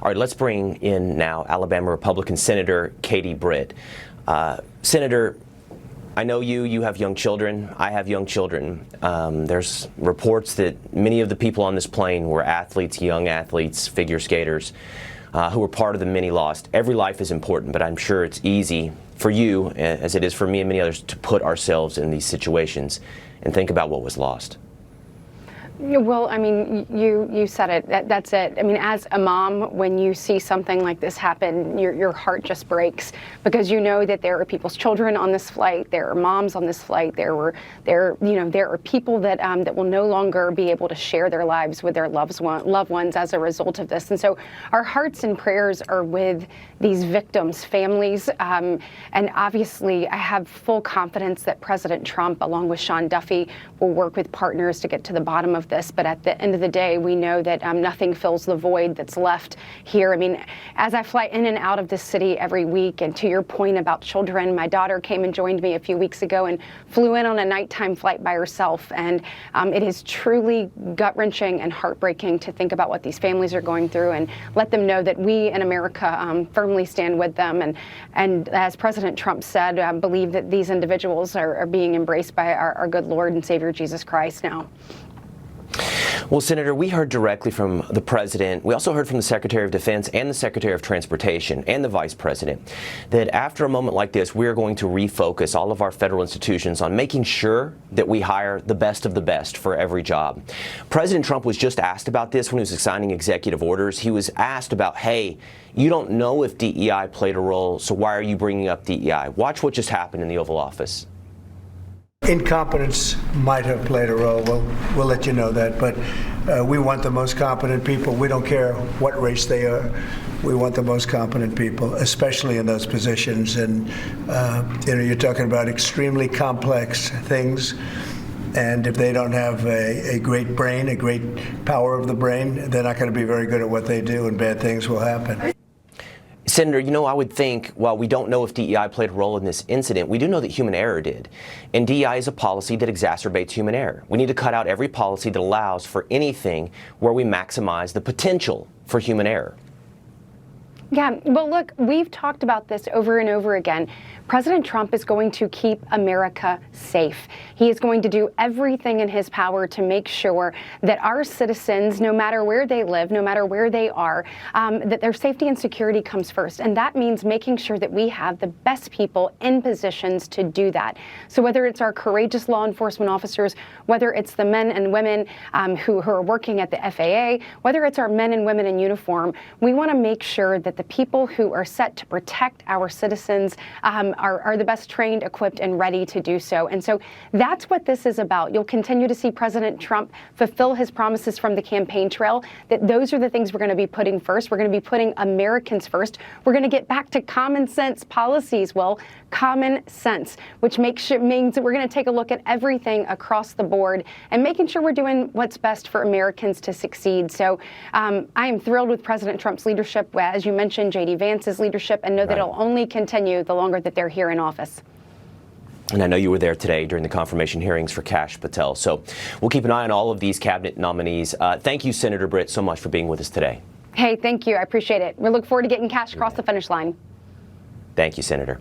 All right, let's bring in now Alabama Republican Senator Katie Britt. Senator, I know you have young children. I have young children. There's reports that many of the people on this plane were athletes, young athletes, figure skaters, who were part of the many lost. Every life is important, but I'm sure it's easy for you, as it is for me and many others, to put ourselves in these situations and think about what was lost. Well, I mean, you said it. That's it. I mean, as a mom, when you see something like this happen, your heart just breaks, because you know that there are people's children on this flight, there are moms on this flight, there are people that that will no longer be able to share their lives with their loved ones as a result of this. And so our hearts and prayers are with these victims' families. And obviously, I have full confidence that President Trump, along with Sean Duffy, will work with partners to get to the bottom of this. But at the end of the day, we know that nothing fills the void that's left here. I mean, as I fly in and out of this city every week, and to your point about children, my daughter came and joined me a few weeks ago and flew in on a nighttime flight by herself. And it is truly gut-wrenching and heartbreaking to think about what these families are going through, and let them know that we in America firmly stand with them. And as President Trump said, believe that these individuals are being embraced by our good Lord and Savior Jesus Christ now. Well, Senator, we heard directly from the President. We also heard from the Secretary of Defense and the Secretary of Transportation and the Vice President that after a moment like this, we're going to refocus all of our federal institutions on making sure that we hire the best of the best for every job. President Trump was just asked about this when he was signing executive orders. He was asked about, hey, you don't know if DEI played a role, so why are you bringing up DEI? Watch what just happened in the Oval Office. Incompetence might have played a role. We'll let you know that. But we want the most competent people. We don't care what race they are. We want the most competent people, especially in those positions. And you're talking about extremely complex things. And if they don't have a great brain, a great power of the brain, they're not going to be very good at what they do, and bad things will happen. Senator, I would think, while we don't know if DEI played a role in this incident, we do know that human error did. And DEI is a policy that exacerbates human error. We need to cut out every policy that allows for anything where we maximize the potential for human error. Yeah, well, look, we've talked about this over and over again. President Trump is going to keep America safe. He is going to do everything in his power to make sure that our citizens, no matter where they live, no matter where they are, that their safety and security comes first. And that means making sure that we have the best people in positions to do that. So whether it's our courageous law enforcement officers, whether it's the men and women who are working at the FAA, whether it's our men and women in uniform, we want to make sure that the people who are set to protect our citizens are the best trained, equipped, and ready to do so. And so that's what this is about. You'll continue to see President Trump fulfill his promises from the campaign trail, that those are the things we're going to be putting first. We're going to be putting Americans first. We're going to get back to common sense policies, common sense, which means that we're going to take a look at everything across the board and making sure we're doing what's best for Americans to succeed. So I am thrilled with President Trump's leadership, as you mentioned, J.D. Vance's leadership, and know that it'll only continue the longer that they're here in office. And I know you were there today during the confirmation hearings for Kash Patel. So we'll keep an eye on all of these cabinet nominees. Thank you, Senator Britt, so much for being with us today. Hey, thank you. I appreciate it. We look forward to getting Kash across the finish line. Thank you, Senator.